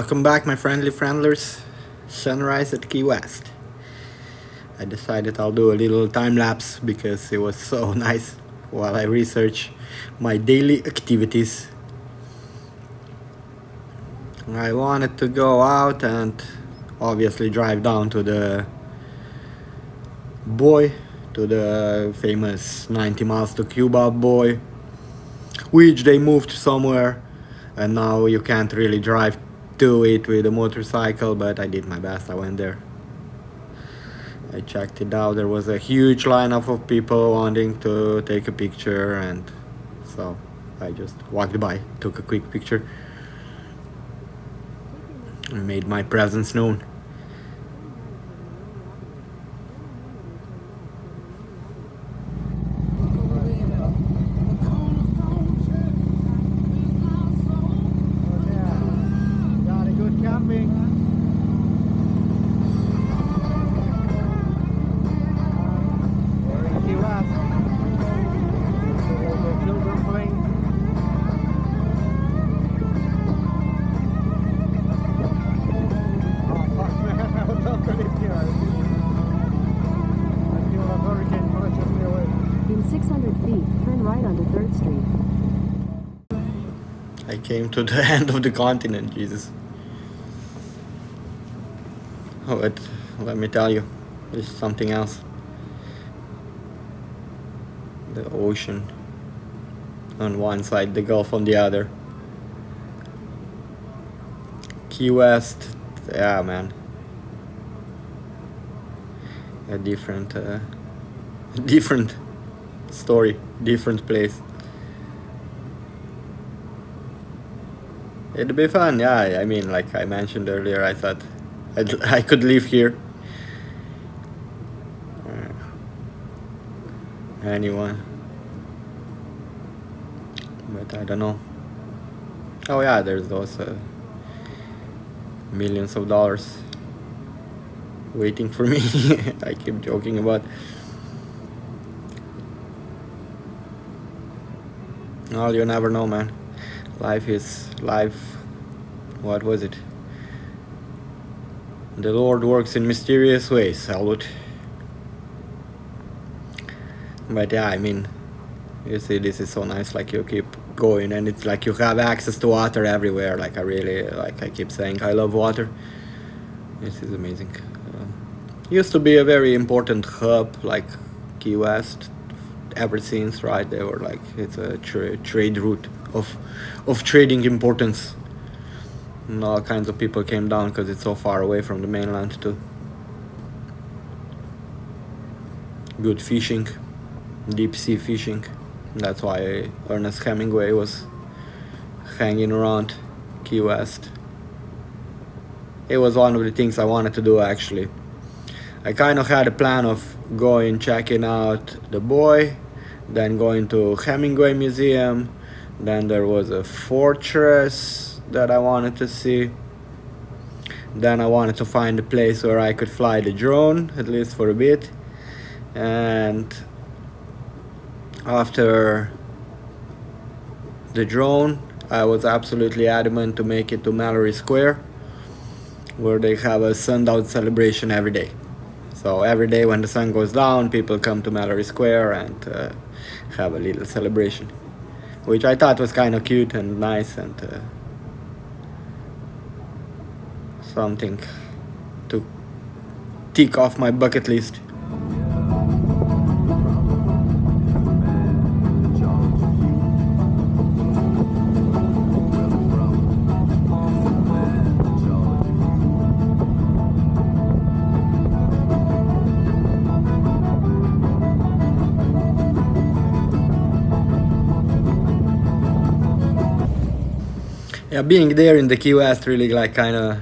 Welcome back, my friendly friendlers. Sunrise at Key West. I decided I'll do a little time lapse because it was so nice while I research my daily activities. I wanted to go out and obviously drive down to the buoy, to the famous 90 miles to Cuba buoy, which they moved somewhere, and now you can't really drive to it with a motorcycle, but I did my best. I went there. I checked it out. There was a huge lineup of people wanting to take a picture, and so I just walked by, took a quick picture, and made my presence known. In 600 feet, turn right onto 3rd Street. I came to the end of the continent, Jesus. Oh, but let me tell you, there's something else. The ocean on one side, the Gulf on the other. Key West, yeah, man. A different story, different place. It'd be fun, yeah. I mean, like I mentioned earlier, I thought I could live here. Anyone, but I don't know. Oh yeah, there's those millions of dollars waiting for me. I keep joking about. Well, you never know, man. Life is life. What was it? The Lord works in mysterious ways, Albert. But yeah, I mean, you see, this is so nice. Like you keep going, and it's like you have access to water everywhere. Like I keep saying, I love water. This is amazing. Used to be a very important hub, like Key West. Ever since, right? They were like, it's a trade route of trading importance. And all kinds of people came down because it's so far away from the mainland too. Good fishing, deep sea fishing. That's why Ernest Hemingway was hanging around Key West. It was one of the things I wanted to do, actually. I kind of had a plan of going, checking out the buoy, then going to Hemingway Museum. Then there was a fortress that I wanted to see. Then I wanted to find a place where I could fly the drone, at least for a bit. And after the drone, I was absolutely adamant to make it to Mallory Square, where they have a sundown celebration every day. So every day when the sun goes down, people come to Mallory Square and have a little celebration, which I thought was kind of cute and nice, and something to tick off my bucket list. Yeah, being there in the Key West really like kind of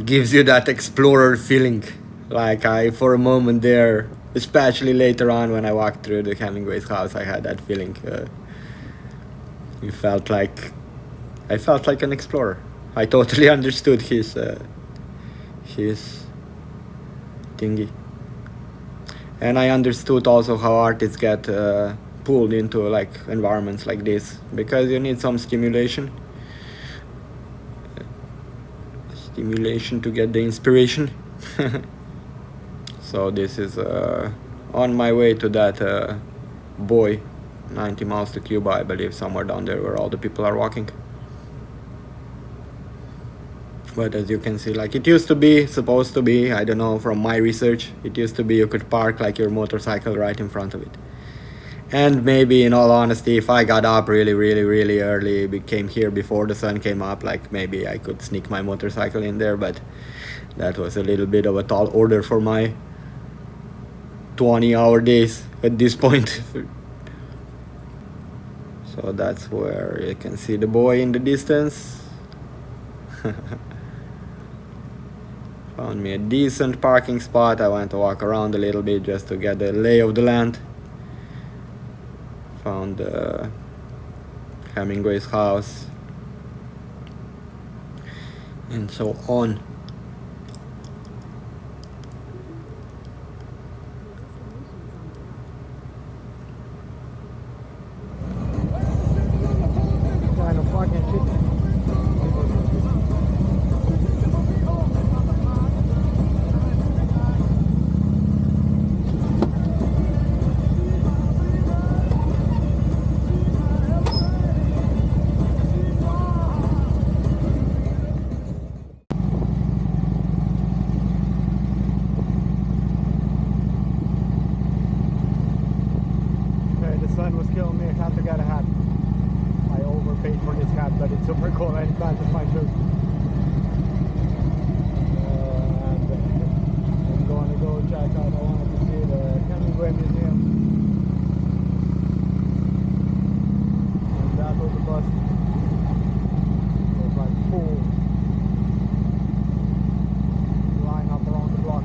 gives you that explorer feeling. Like I, for a moment there, especially later on when I walked through the Hemingway's house, I had that feeling. I felt like an explorer. I totally understood his thingy, and I understood also how artists get pulled into like environments like this, because you need some stimulation. stimulation to get the inspiration. So this is on my way to that buoy, 90 miles to Cuba, I believe, somewhere down there where all the people are walking. But as you can see, like, it used to be, supposed to be, I don't know, from my research, it used to be you could park like your motorcycle right in front of it. And maybe, in all honesty, if I got up really early, came here before the sun came up, like, maybe I could sneak my motorcycle in there, but that was a little bit of a tall order for my 20-hour days at this point. So that's where you can see the buoy in the distance. Found me a decent parking spot. I went to walk around a little bit just to get the lay of the land. Found Hemingway's house and so on. Kind of fucking shit. The sun was killing me. I had to get a hat. I overpaid for this hat, but it's super cool and it matches my shirt. And I'm going to go check out. I wanted to see the Hemingway Museum. And that was the bus. It was like full line up around the block.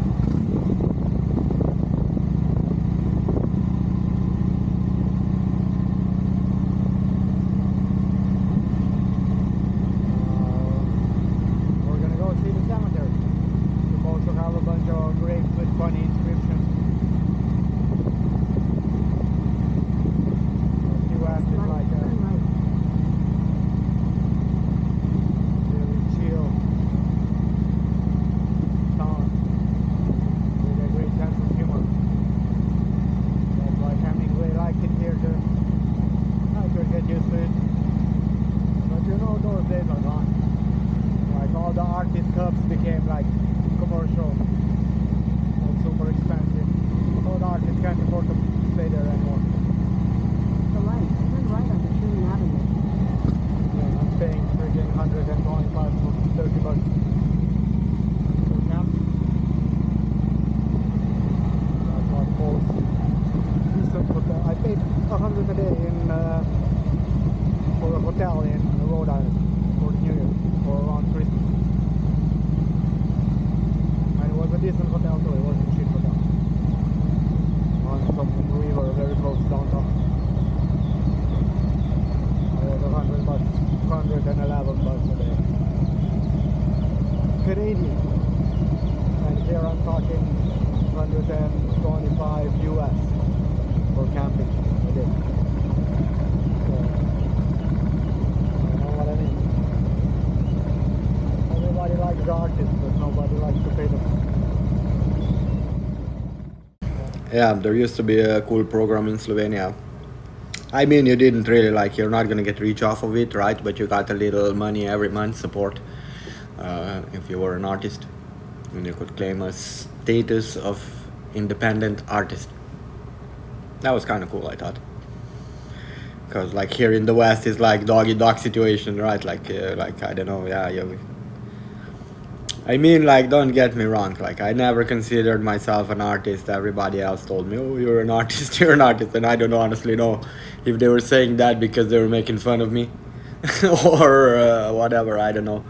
Funny inscription. You asked it like a really chill town with a great sense of humor. That's why Hemingway liked it here too. I could get used to it. But you know, those days are gone. Like all the artist clubs became like commercial. Super expensive. So the artists can't afford to stay there anymore. The light, turn right onto Truman Avenue. Yeah, I'm paying freaking 125 for 30 bucks. For camp. That's what falls. Decent hotel. I paid 100 a day in for a hotel in Rhode Island for New Year, for around Christmas. And it was a decent hotel too. It wasn't cheap hotel. On some river very close to downtown. I was 100 bucks, 111 bucks a day. Canadian. And here I'm talking 125 US for camping a day. So, you know what I mean? Everybody likes the artists, but nobody likes to pay them. Yeah, there used to be a cool program in Slovenia. I mean, you didn't really, like, you're not gonna get rich off of it, right? But you got a little money every month support if you were an artist, and you could claim a status of independent artist. That was kind of cool, I thought. Because like here in the West, it's like dog-eat-dog situation, right? Like I don't know, yeah. I mean, like, don't get me wrong, like, I never considered myself an artist. Everybody else told me, oh, you're an artist, you're an artist, and I don't honestly know if they were saying that because they were making fun of me or whatever, I don't know.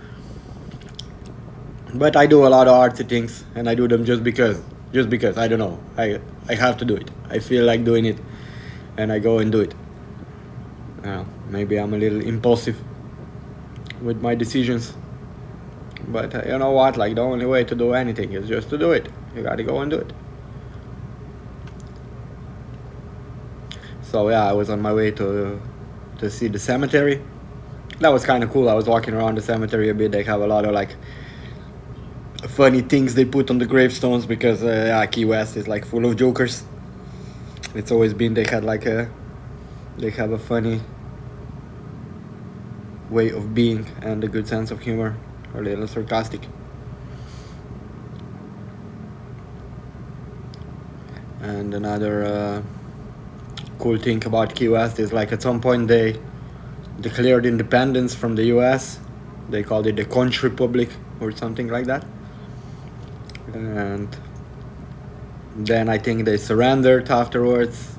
But I do a lot of artsy things, and I do them just because, I don't know, I have to do it. I feel like doing it, and I go and do it. Maybe I'm a little impulsive with my decisions. But you know what, like, the only way to do anything is just to do it. You gotta go and do it. So yeah, I was on my way to see the cemetery. That was kind of cool. I was walking around the cemetery a bit. They have a lot of like funny things they put on the gravestones, because Key West is like full of jokers. It's always been, they have a funny way of being and a good sense of humor, a little sarcastic. And another cool thing about Key West is, like, at some point they declared independence from the US. They called it the Conch Republic or something like that. And then I think they surrendered afterwards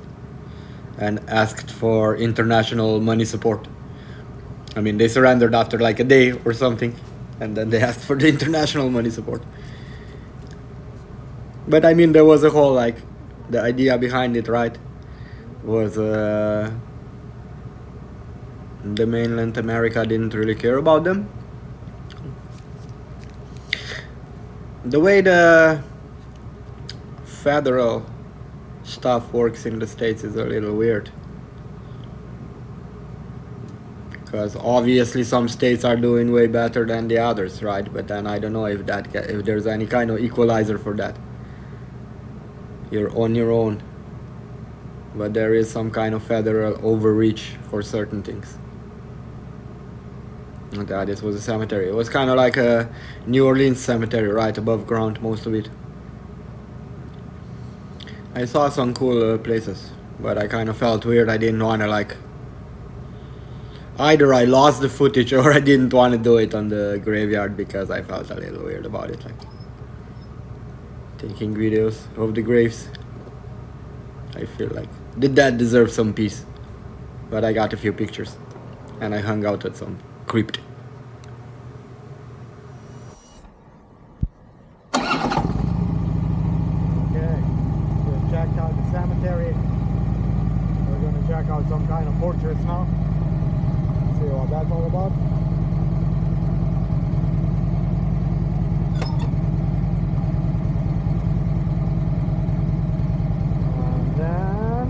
and asked for international money support. I mean, they surrendered after like a day or something, and then they asked for the international money support. But I mean, there was a whole, like, the idea behind it, right, was the mainland America didn't really care about them. The way the federal stuff works in the States is a little weird, because obviously some states are doing way better than the others, right? But then I don't know if there's any kind of equalizer for that. You're on your own, but there is some kind of federal overreach for certain things. And this was a cemetery. It was kind of like a New Orleans cemetery, right above ground, most of it. I saw some cool places, but I kind of felt weird. I didn't want to, like, either I lost the footage or I didn't want to do it on the graveyard, because I felt a little weird about it, like taking videos of the graves. I feel like the dead deserve some peace. But I got a few pictures and I hung out at some crypt. Checked out the cemetery. We're going to check out some kind of fortress now. See what that's all about. And then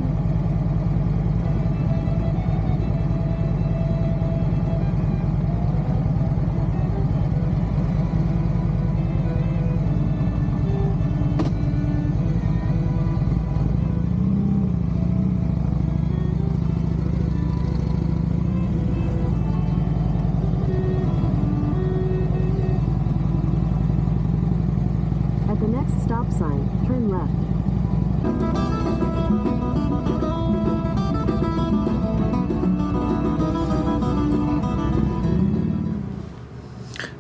At the next stop sign, turn left.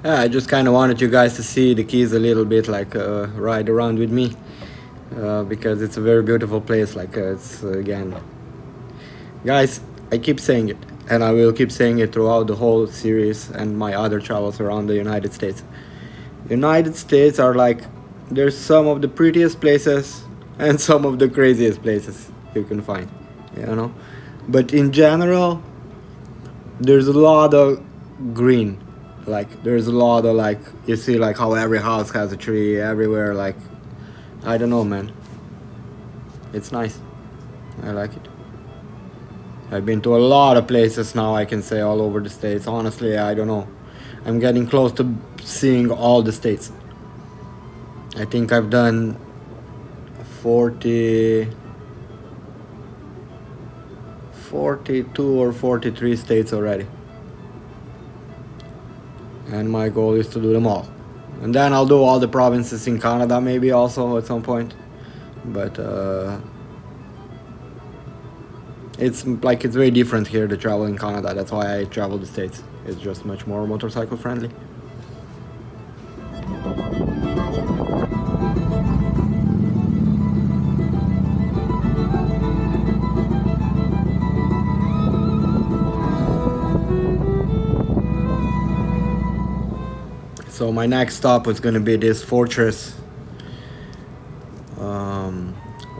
I just kind of wanted you guys to see the Keys a little bit, like ride around with me, because it's a very beautiful place. Like it's again, guys, I keep saying it, and I will keep saying it throughout the whole series and my other travels around the United States. United States are like, there's some of the prettiest places and some of the craziest places you can find, you know. But in general, there's a lot of green. Like there's a lot of, like, you see like how every house has a tree everywhere. Like, I don't know, man. It's nice. I like it. I've been to a lot of places now, I can say, all over the States. Honestly, I don't know. I'm getting close to seeing all the states. I think I've done 42 or 43 states already. And my goal is to do them all. And then I'll do all the provinces in Canada maybe also at some point. But it's like, it's very different here to travel in Canada. That's why I travel the States. It's just much more motorcycle friendly. So my next stop was going to be this fortress,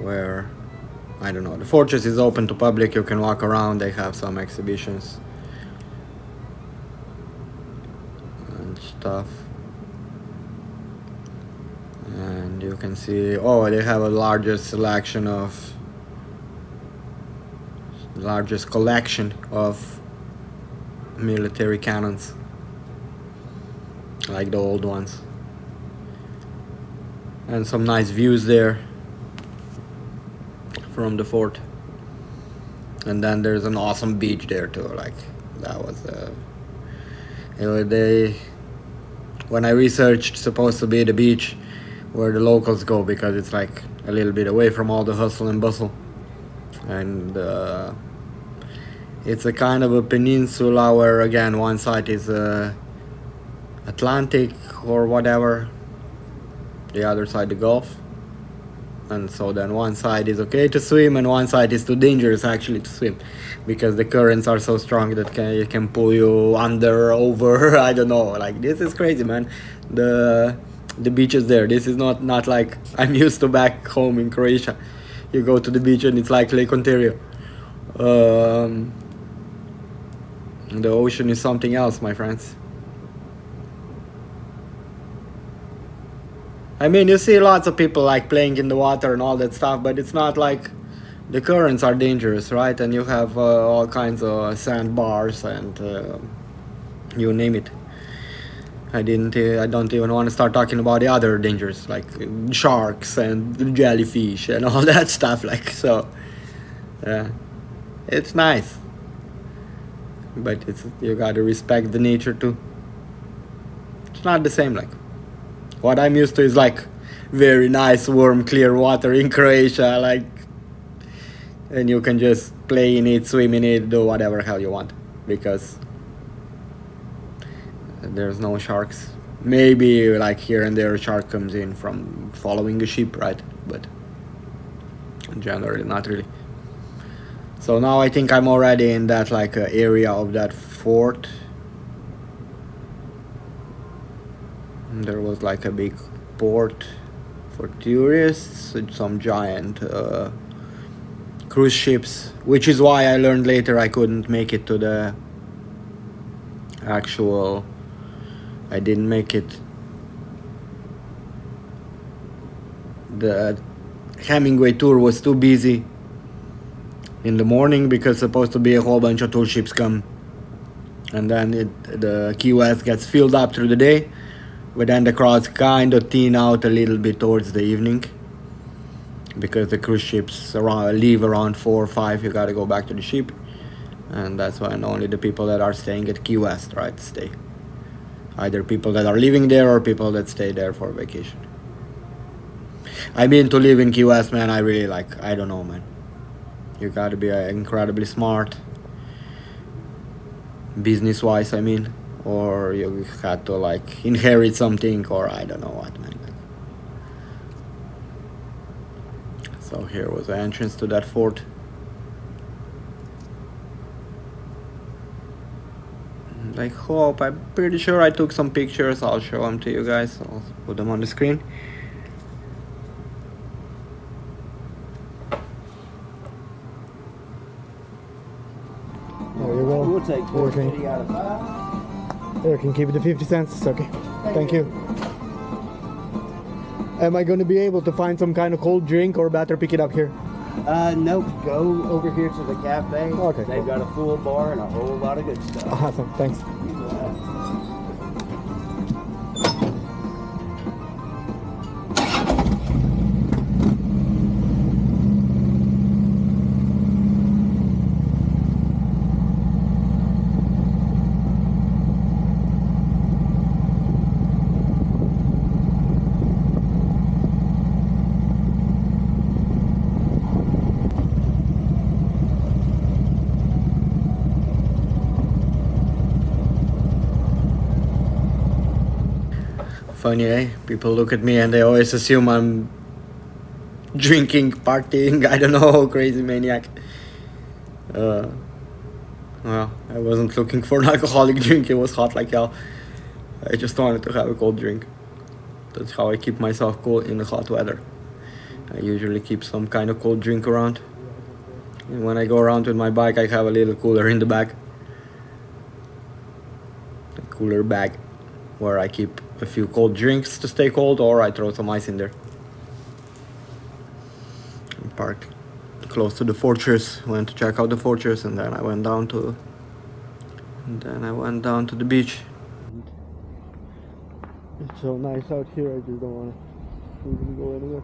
where, I don't know, the fortress is open to public. You can walk around. They have some exhibitions and stuff. And you can see, oh, they have a largest collection of military cannons, like the old ones. and some nice views there from the fort. And then there's an awesome beach there too. Like that was when I researched, supposed to be the beach where the locals go, because it's like a little bit away from all the hustle and bustle, and it's a kind of a peninsula where again one side is Atlantic or whatever, the other side the Gulf. And so then one side is okay to swim and one side is too dangerous actually to swim, because the currents are so strong that it can pull you under, over. I don't know, like this is crazy, man. The beaches there, this is not like I'm used to back home in Croatia. You go to the beach and it's like Lake Ontario. The ocean is something else, my friends. I mean, you see lots of people like playing in the water and all that stuff, but it's not like the currents are dangerous, right? And you have all kinds of sandbars and you name it. I don't even want to start talking about the other dangers like sharks and jellyfish and all that stuff. Like, so, yeah, it's nice, but you gotta respect the nature too. It's not the same. Like, what I'm used to is like very nice, warm, clear water in Croatia, like, and you can just play in it, swim in it, do whatever hell you want, because there's no sharks. Maybe like here and there a shark comes in from following a ship, right? But generally not really. So now I think I'm already in that like area of that fort. There was like a big port for tourists with some giant cruise ships, which is why I learned later I couldn't make it to the actual, I didn't make it, the Hemingway tour was too busy in the morning, because supposed to be a whole bunch of tour ships come, and then the Key West gets filled up through the day. But then the crowds kind of thin out a little bit towards the evening, because the cruise ships leave around 4 or 5. You gotta go back to the ship, and that's when only the people that are staying at Key West, right, stay. Either people that are living there or people that stay there for vacation. I mean, to live in Key West, man, I really like, I don't know, man. You gotta be incredibly smart, business-wise, I mean. Or you had to like inherit something, or I don't know what, man. So here was the entrance to that fort. And I hope, I'm pretty sure I took some pictures. I'll show them to you guys. I'll put them on the screen. There you go. We'll take 450 out of 5. There, can keep it to 50 cents. It's okay. Thank you. Am I going to be able to find some kind of cold drink, or better pick it up here? Nope. Go over here to the cafe. Okay. They've got a full bar and a whole lot of good stuff. Awesome. Thanks. Funny, eh? People look at me and they always assume I'm drinking, partying, I don't know, crazy maniac. Well, I wasn't looking for an alcoholic drink. It was hot like hell. I just wanted to have a cold drink. That's how I keep myself cool in the hot weather. I usually keep some kind of cold drink around. And when I go around with my bike, I have a little cooler in the back. A cooler bag where I keep a few cold drinks to stay cold, or I throw some ice in there. I parked close to the fortress, went to check out the fortress, and then I went down to the beach. It's so nice out here, I just don't want to We can go anywhere.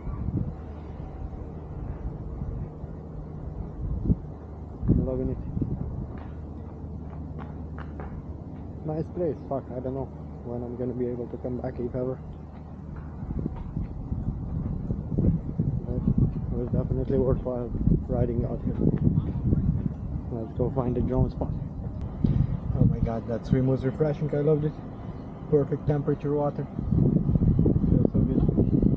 I'm loving it. Nice place. Fuck, I don't know when I'm gonna be able to come back, if ever. But it was definitely worthwhile riding out here. Let's go find a drone spot. Oh my god, that swim was refreshing. I loved it. Perfect temperature water. Feels so good.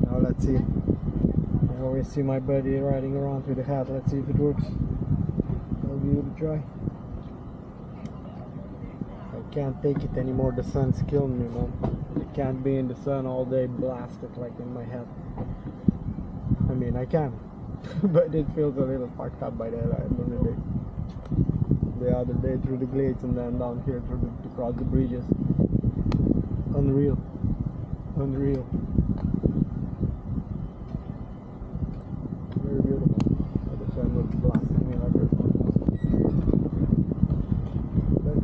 Now let's see. I always see my buddy riding around with a hat. Let's see if it works. I'll give it a try. I can't take it anymore. The sun's killing me, man. I can't be in the sun all day blasted like in my head. I mean, I can. But it feels a little fucked up by the end of the day. The other day through the glades and then down here across the bridges. Unreal. Unreal. Very beautiful. But the sun was blasting me like this. But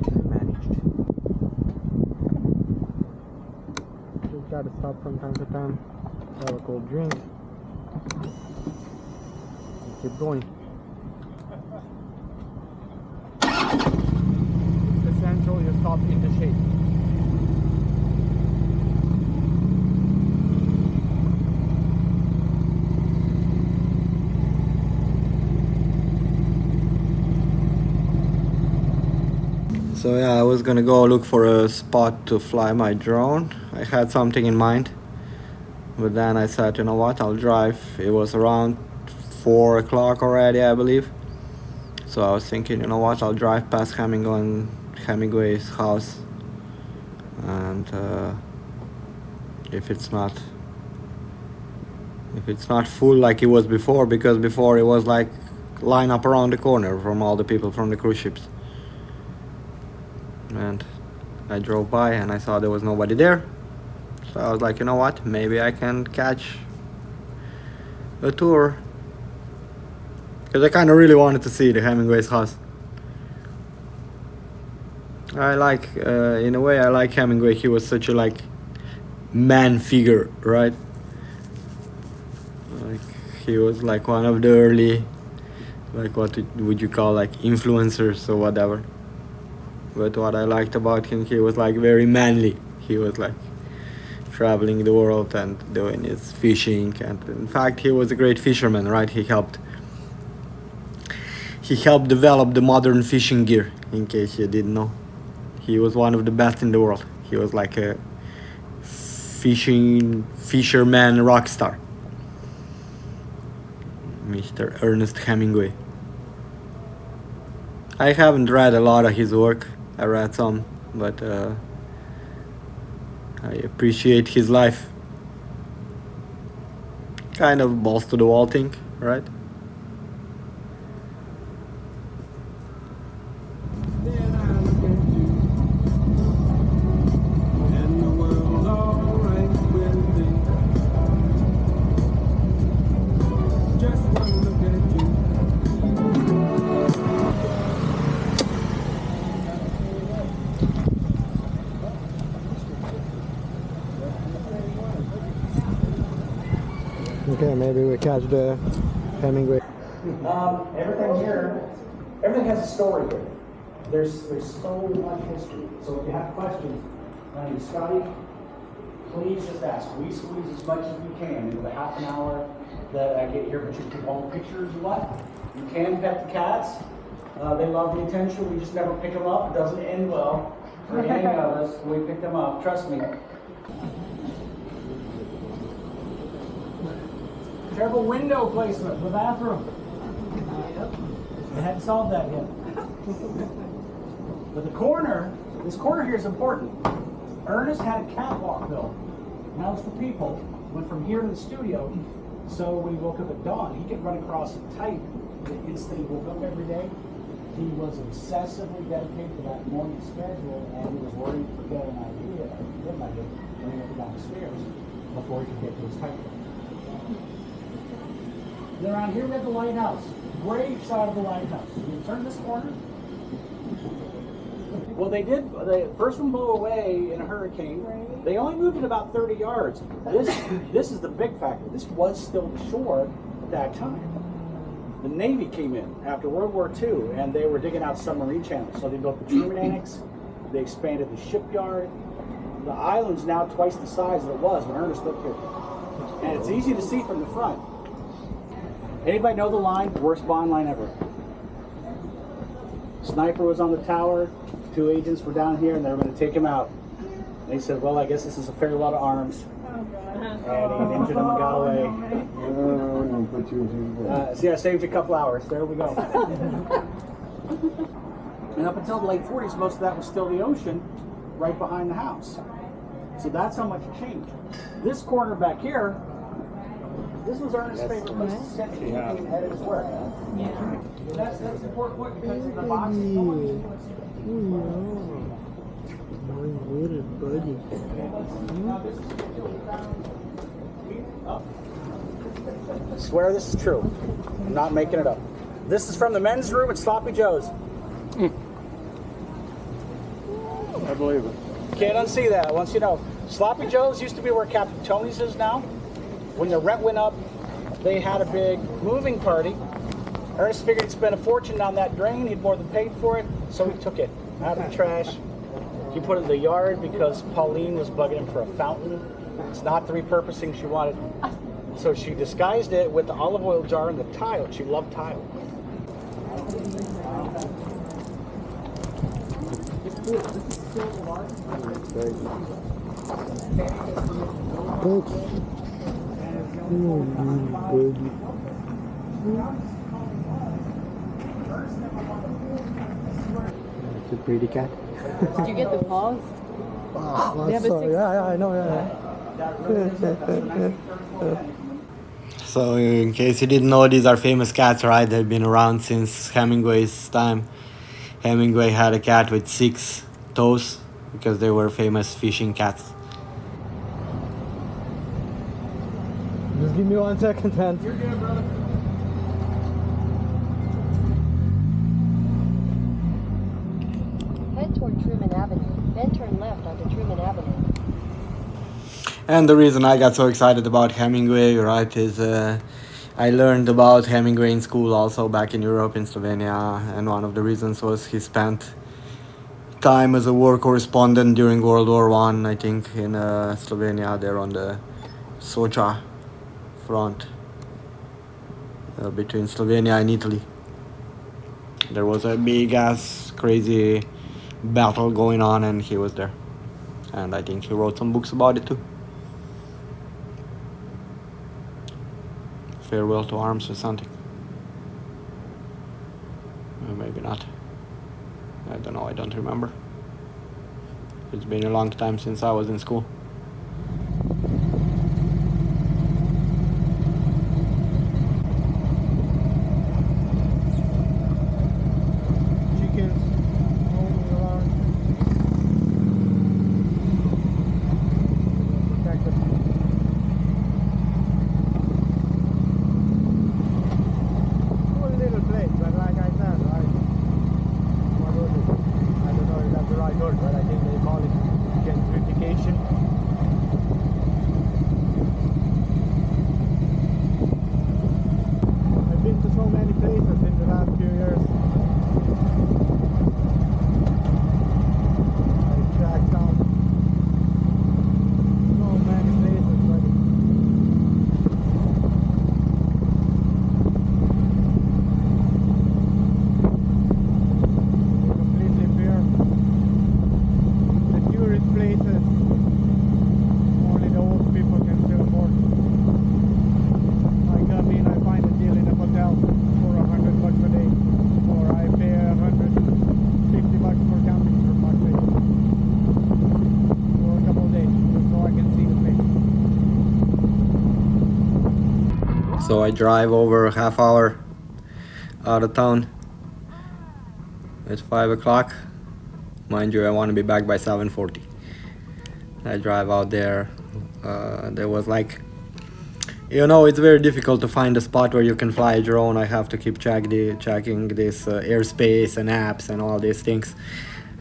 I managed. Just gotta stop from time to time, have a cold drink, and keep going. It's essential you stop in the shade. So yeah, I was gonna go look for a spot to fly my drone. I had something in mind, but then I said, you know what, I'll drive. It was around 4 o'clock already, I believe. So I was thinking, you know what, I'll drive past Hemingway's house, and if it's not full like it was before, because before it was like line up around the corner from all the people from the cruise ships. And I drove by and I saw there was nobody there, so I was like, you know what, maybe I can catch a tour, because I kind of really wanted to see the Hemingway's house. I like in a way I like Hemingway. He was such a like man figure, right? Like he was like one of the early, like what would you call, like influencers or whatever. But what I liked about him, he was like very manly. He was like traveling the world and doing his fishing, and in fact he was a great fisherman, right? He helped develop the modern fishing gear, in case you didn't know. He was one of the best in the world. He was like a fisherman rock star, Mr. Ernest Hemingway. I haven't read a lot of his work. I read some, but I appreciate his life. Kind of balls to the wall thing, right? Okay, maybe we catch the Hemingway. Everything has a story here. There's so much history. So if you have questions, Scotty, please just ask. We squeeze as much as we can into the half an hour that I get here, but you can hold pictures. What? You can pet the cats. They love the attention. We just never pick them up. It doesn't end well for any of us when we pick them up. Trust me. Terrible window placement for the bathroom. I hadn't solved that yet. But this corner here is important. Ernest had a catwalk built. Now it's for people. Went from here to the studio. So when he woke up at dawn, he could run across and type the instant he woke up every day. He was obsessively dedicated to that morning schedule, and he was worried to forget an idea, or forget an idea, when he went down the stairs before he could get to his typewriter. Then around here we have the lighthouse. Great shot of the lighthouse. You turn this corner. Well, they did. The first one blew away in a hurricane. They only moved it about 30 yards. This is the big factor. This was still the shore at that time. The Navy came in after World War II, and they were digging out submarine channels. So they built the Truman Annex. They expanded the shipyard. The island's now twice the size that it was when Ernest lived here. And it's easy to see from the front. Anybody know the line? Worst bond line ever. Sniper was on the tower. 2 agents were down here, and they were going to take him out. They said, well, I guess this is a farewell to arms. And he injured him and got away. See, I saved you a couple hours. There we go. And up until the late 40s, most of that was still the ocean right behind the house. So that's how much it changed. This corner back here, this was Ernest's favorite place to sit and edit his work. Yeah. That's an important point because the box is going I swear this is true. I'm not making it up. This is from the men's room at Sloppy Joe's. I believe it. Can't unsee that once you know. Sloppy Joe's used to be where Captain Tony's is now. When the rent went up, they had a big moving party. Ernest figured he'd spend a fortune down that drain. He'd more than paid for it, so he took it out of the trash. He put it in the yard because Pauline was bugging him for a fountain. It's not the repurposing she wanted. So she disguised it with the olive oil jar and the tile. She loved tile. It's a pretty cat. Did you get the paws? Oh, They have a six- yeah, I know, So in case you didn't know, these are famous cats, right? They've been around since Hemingway's time. Hemingway had a cat with 6 toes because they were famous fishing cats. Just give me 1 second, man. You're good, brother. Head toward Truman Avenue, then turn left onto Truman Avenue. And the reason I got so excited about Hemingway, right, is I learned about Hemingway in school also back in Europe, in Slovenia, and one of the reasons was he spent time as a war correspondent during World War I think, in Slovenia, there on the Socha front between Slovenia and Italy. There was a big ass crazy battle going on and he was there. And I think he wrote some books about it too. Farewell to Arms or something. Maybe not. I don't know, I don't remember. It's been a long time since I was in school. Chickens roaming around. Protected. Cool little place, but like I said, what was it? I don't know if that's the right word, but I think they call it gentrification. I've been to so many places in the last few years. I tracked down so many places, buddy. Completely bare. The tourist places, only the old people can still afford. I come in, I find a deal in a hotel for $100 a day, or I pay $150 for camping for fuck's sake, for a couple of days, just so I can see the place. So I drive over a half hour out of town at 5 o'clock. Mind you, I want to be back by 7:40. I drive out there. There was like, you know, it's very difficult to find a spot where you can fly a drone. I have to keep checking this airspace and apps and all these things.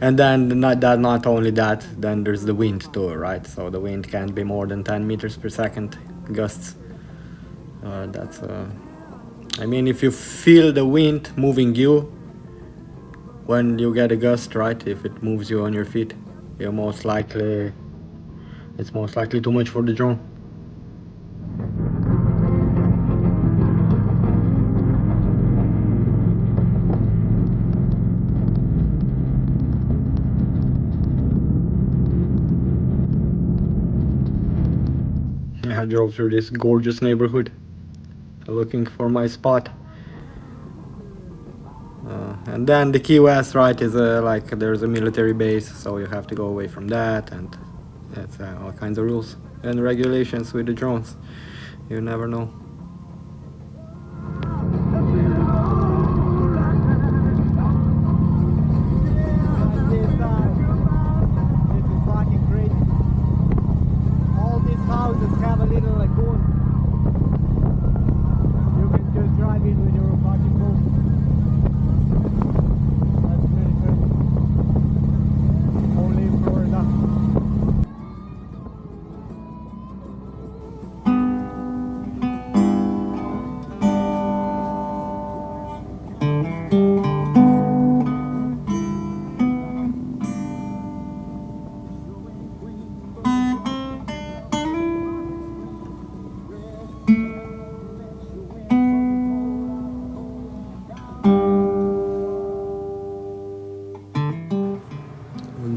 And then not only that, then there's the wind too, right? So the wind can't be more than 10 meters per second gusts. I mean, if you feel the wind moving you when you get a gust, right? If it moves you on your feet, it's most likely too much for the drone. I drove through this gorgeous neighborhood looking for my spot. And then the Key West, right, is there's a military base, so you have to go away from that, and it's all kinds of rules and regulations with the drones. You never know. This is fucking great. All these houses have a little lagoon. You can just drive in with your fucking boat. That's pretty good. Only in Florida.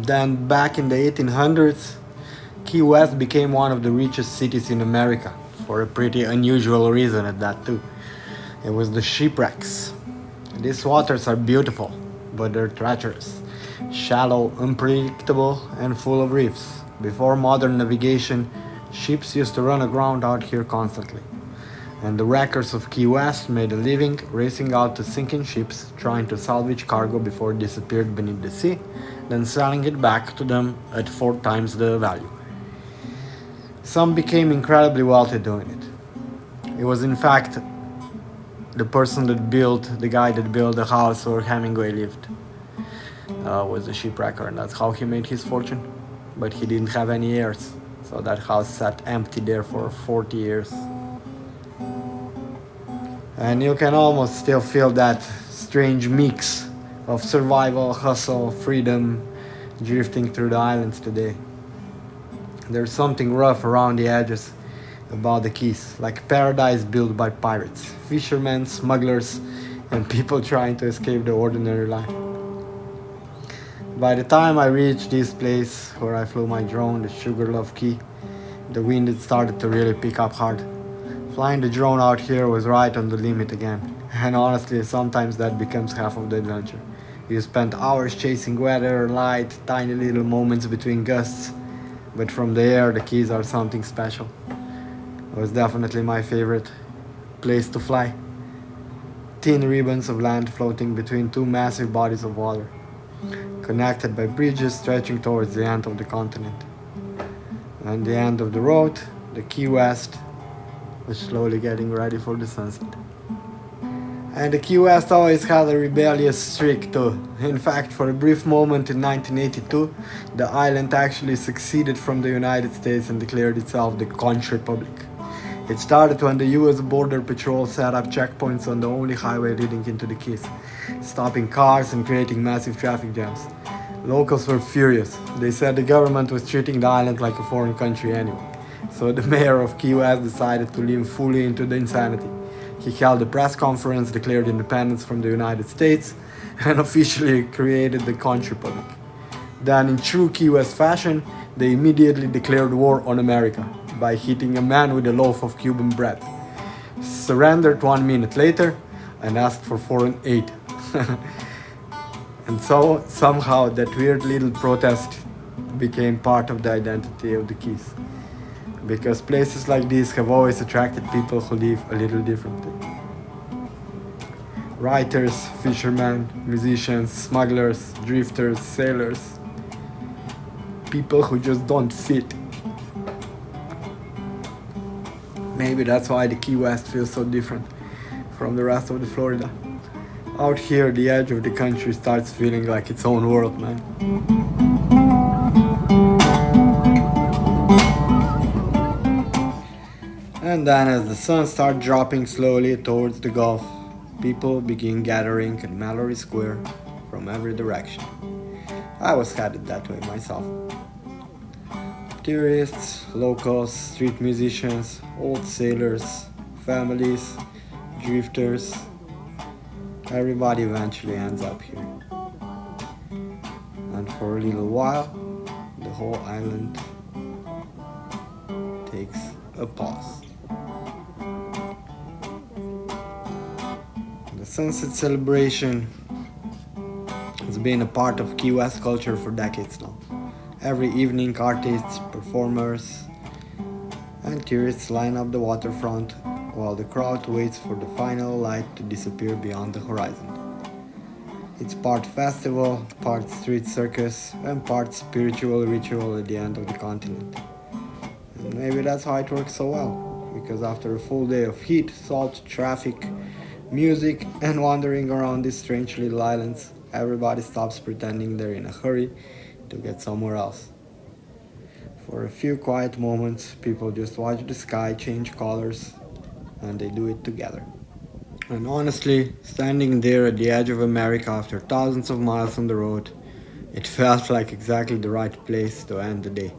Then back in the 1800s, Key West became one of the richest cities in America, for a pretty unusual reason at that too. It was the shipwrecks. These waters are beautiful, but they're treacherous, shallow, unpredictable, and full of reefs. Before modern navigation, ships used to run aground out here constantly. And the wreckers of Key West made a living racing out to sinking ships, trying to salvage cargo before it disappeared beneath the sea, then selling it back to them at 4 times the value. Some became incredibly wealthy doing it. It was in fact the guy that built the house where Hemingway lived, was a shipwrecker, and that's how he made his fortune. But he didn't have any heirs, so that house sat empty there for 40 years. And you can almost still feel that strange mix of survival, hustle, freedom drifting through the islands today. There's something rough around the edges about the Keys, like paradise built by pirates, fishermen, smugglers, and people trying to escape the ordinary life. By the time I reached this place where I flew my drone, the Sugarloaf Key, the wind had started to really pick up hard. Flying the drone out here was right on the limit again, and honestly, sometimes that becomes half of the adventure. You spend hours chasing weather, light, tiny little moments between gusts, but from the air, the Keys are something special. It was definitely my favorite place to fly. Thin ribbons of land floating between 2 massive bodies of water, connected by bridges stretching towards the end of the continent. And the end of the road, the Key West, was slowly getting ready for the sunset. And the Key West always had a rebellious streak too. In fact, for a brief moment in 1982, the island actually seceded from the United States and declared itself the Conch Republic. It started when the US Border Patrol set up checkpoints on the only highway leading into the Keys, stopping cars and creating massive traffic jams. Locals were furious. They said the government was treating the island like a foreign country anyway. So the mayor of Key West decided to lean fully into the insanity. He held a press conference, declared independence from the United States, and officially created the Conch Republic. Then, in true Key West fashion, they immediately declared war on America by hitting a man with a loaf of Cuban bread, surrendered 1 minute later, and asked for foreign aid. And so, somehow, that weird little protest became part of the identity of the Keys. Because places like these have always attracted people who live a little differently. Writers, fishermen, musicians, smugglers, drifters, sailors. People who just don't fit. Maybe that's why the Key West feels so different from the rest of the Florida. Out here, the edge of the country starts feeling like its own world, man. And then, as the sun starts dropping slowly towards the Gulf, people begin gathering at Mallory Square from every direction. I was headed that way myself. Tourists, locals, street musicians, old sailors, families, drifters. Everybody eventually ends up here. And for a little while, the whole island takes a pause. The sunset celebration has been a part of Key West culture for decades now. Every evening, artists, performers, and tourists line up the waterfront while the crowd waits for the final light to disappear beyond the horizon. It's part festival, part street circus, and part spiritual ritual at the end of the continent. And maybe that's how it works so well, because after a full day of heat, salt, traffic, music, and wandering around these strange little islands, everybody stops pretending they're in a hurry to get somewhere else. For a few quiet moments, people just watch the sky change colors, and they do it together. And honestly, standing there at the edge of America after thousands of miles on the road, it felt like exactly the right place to end the day.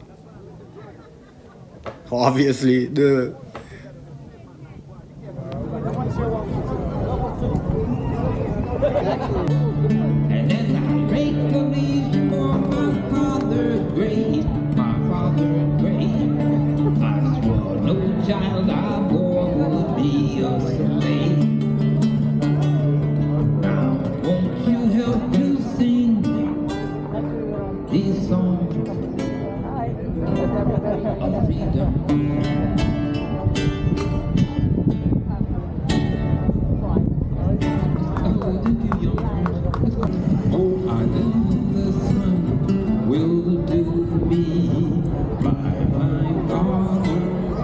Obviously, the And as I make a wish for my father's grave, I swore no child I bore would be a slave. Now won't you help to sing these songs of freedom? Oh, I know the sun will do me by my father's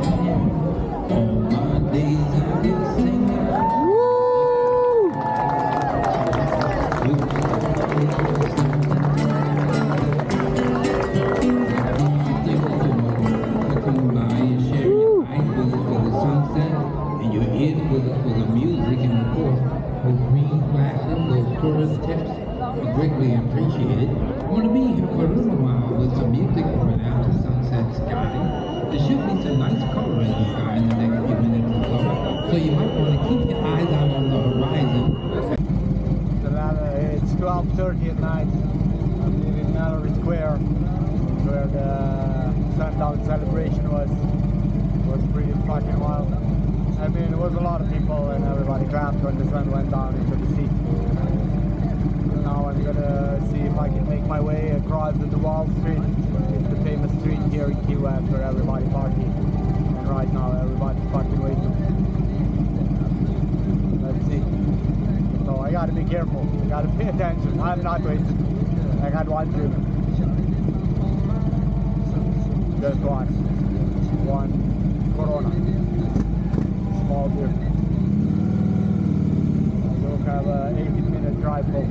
hand. All my days I will sing it. And your ears for the music and of course those green flashes, those tourist tips are greatly appreciated. I'm going to be here for a little while with some music from an after sunset sky. There should be some nice color in the sky in the next few minutes or so. So you might want to keep your eyes out on the horizon. It's 12:30 at night. I'm leaving Mallory Square, where the sundown celebration was pretty fucking wild. I mean, there was a lot of people and everybody clapped when the sun went down into the sea. Now I'm gonna see if I can make my way across the Duval Street. It's the famous street here in Key West where everybody parties. And right now everybody's fucking waiting. Let's see. So I gotta be careful. I gotta pay attention. I'm not wasting. I got one drink. Just one. One Corona. Small beer. We'll have a 18-minute drive home.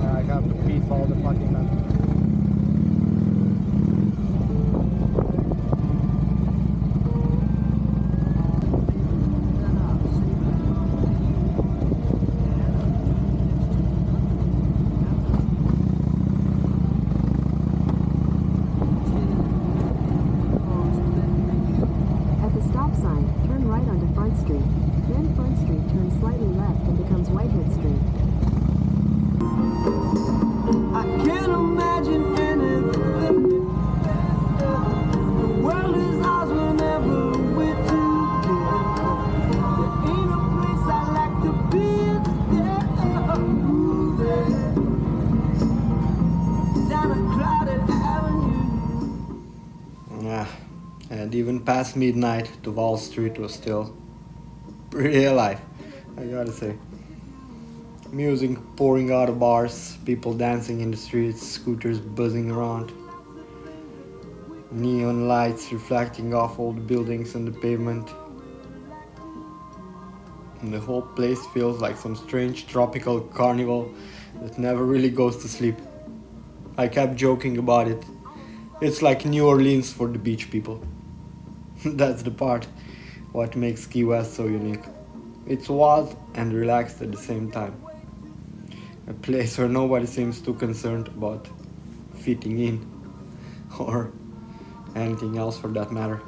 I have to piece all the fucking nuts. At the stop sign, turn right onto Front Street. Then Front Street turns slightly left and becomes Whitehead Street. I can't imagine anything. The world is ours whenever we're together. There ain't a place I like to be instead. Down a crowded avenue. yeah, and even past midnight, Duval Street was still pretty alive, I gotta say. Music pouring out of bars, people dancing in the streets, scooters buzzing around, neon lights reflecting off old buildings on the pavement. And the whole place feels like some strange tropical carnival that never really goes to sleep. I kept joking about it. It's like New Orleans for the beach people. That's the part what makes Key West so unique. It's wild and relaxed at the same time. A place where nobody seems too concerned about fitting in or anything else for that matter.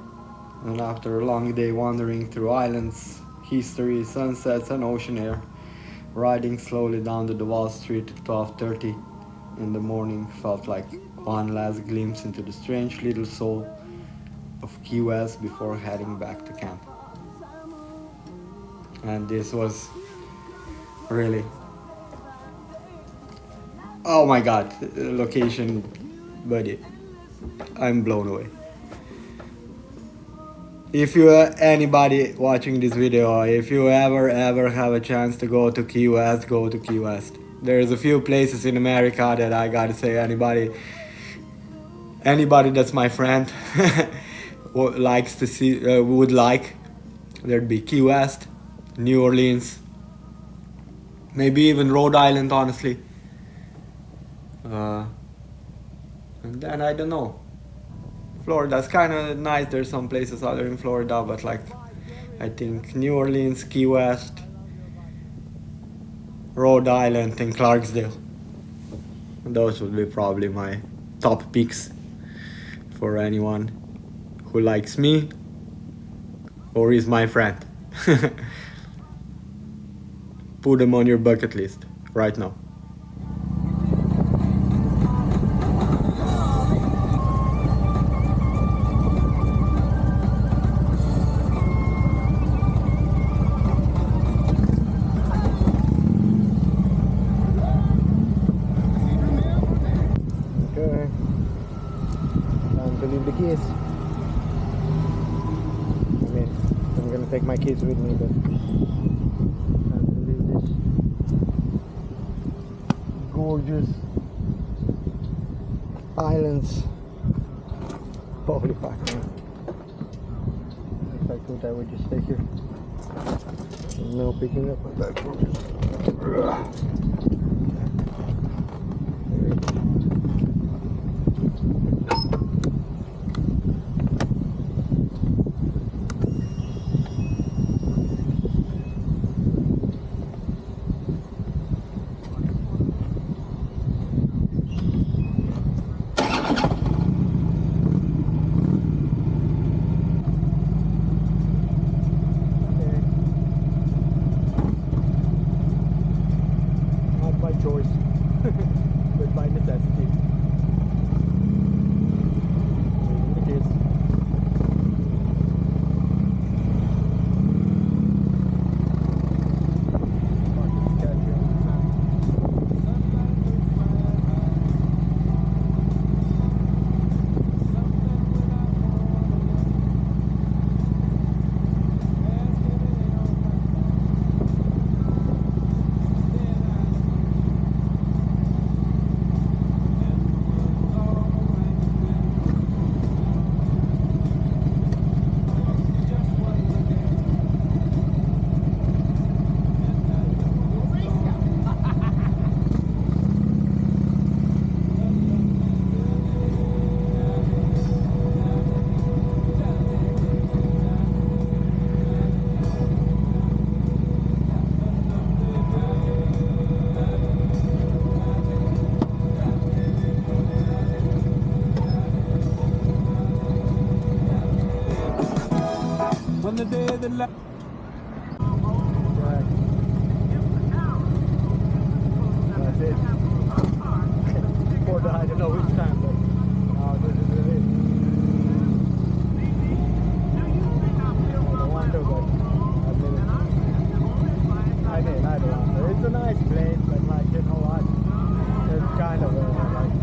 And after a long day wandering through islands, history, sunsets and ocean air, riding slowly down the Duval Street at 12:30 in the morning felt like one last glimpse into the strange little soul of Key West before heading back to camp. And this was really, oh my god, location, buddy, I'm blown away. If you anybody watching this video, if you ever have a chance to go to Key West, go to Key West. There's a few places in America that I gotta say anybody that's my friend likes to see, would like. There'd be Key West, New Orleans, maybe even Rhode Island, honestly. And then I don't know. Florida's kind of nice. There's some places other in Florida, but like I think New Orleans, Key West, Rhode Island, and Clarksdale. Those would be probably my top picks for anyone who likes me or is my friend. Put them on your bucket list right now. Okay. Time to leave the keys. I mean, I'm gonna take my keys with me, but time to leave this gorgeous islands. Holy fuck, man. If I could, I would just stay here. No picking up my bag. Choice, but by necessity. It is. When the day that la- That's it. For the, I don't know which time, but this is it. I don't want to, but I mean, I don't want to. It's a nice place, but like, you know what? It's kind of like,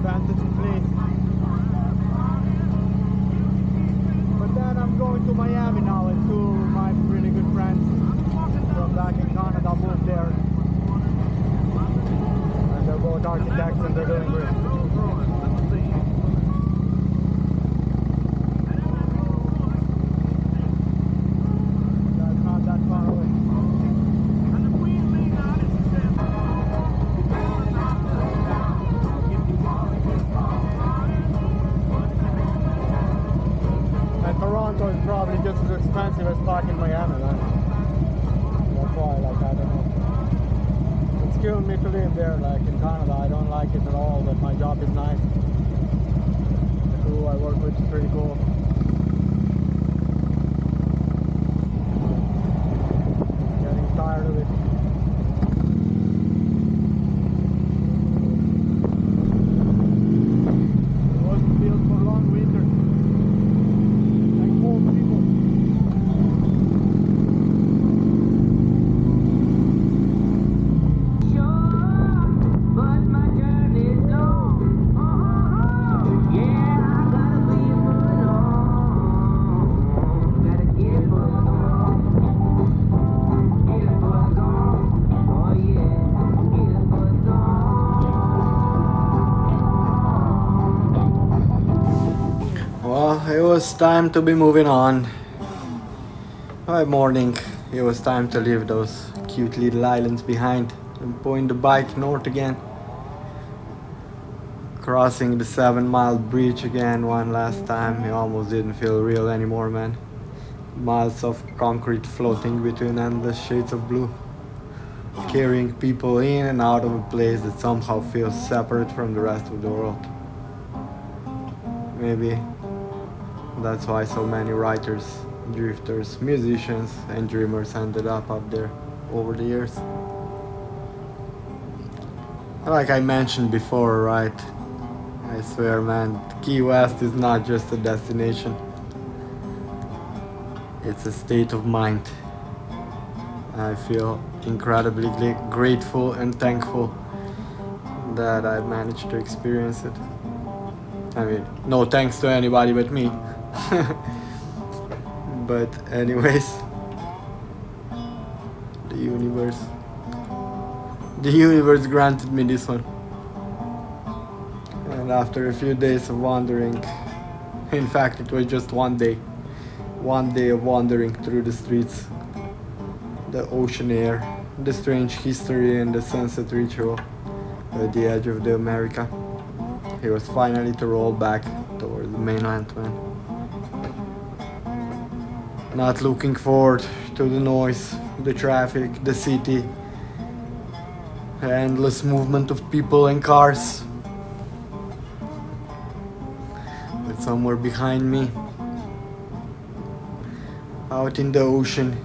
fantasy place. But then I'm going to Miami now, and two of my really good friends from back in Canada moved there. And they're both architects and they're doing great. expensive as fuck in Miami, man. That's why, like, I don't know. It's killing me to live there, like in Canada. I don't like it at all, but my job is nice. The crew I work with is pretty cool. Getting tired of it. It wasn't built for long winter. Like cold people. But my journey's long. Yeah, I gotta be alone. Gotta get what's on. Get what's on. Oh yeah, get what's on. Well, it was time to be moving on. By morning, it was time to leave those cute little islands behind and point the bike north again. Crossing the 7-mile bridge again one last time. It almost didn't feel real anymore, man. Miles of concrete floating between endless shades of blue, carrying people in and out of a place that somehow feels separate from the rest of the world. Maybe that's why so many writers, drifters, musicians, and dreamers ended up there over the years. Like I mentioned before, right? I swear, man, Key West is not just a destination. It's a state of mind. I feel incredibly grateful and thankful that I managed to experience it. I mean, no thanks to anybody but me. But anyways, the universe granted me this one. And after a few days of wandering, in fact it was just one day of wandering through the streets, the ocean air, the strange history and the sunset ritual at the edge of the America, it was finally to roll back towards the mainland, man. Not looking forward to the noise, the traffic, the city, the endless movement of people and cars. But somewhere behind me, out in the ocean,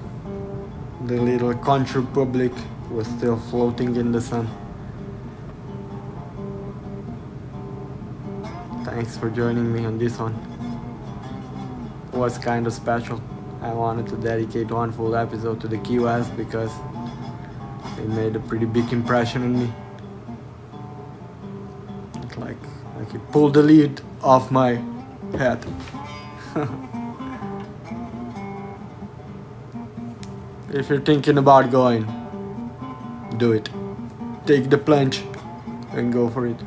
the little Conch Republic was still floating in the sun. Thanks for joining me on this one. It was kind of special. I wanted to dedicate one full episode to the Key West because it made a pretty big impression on me. It's like it pulled the lid off my head. If you're thinking about going, do it. Take the plunge and go for it.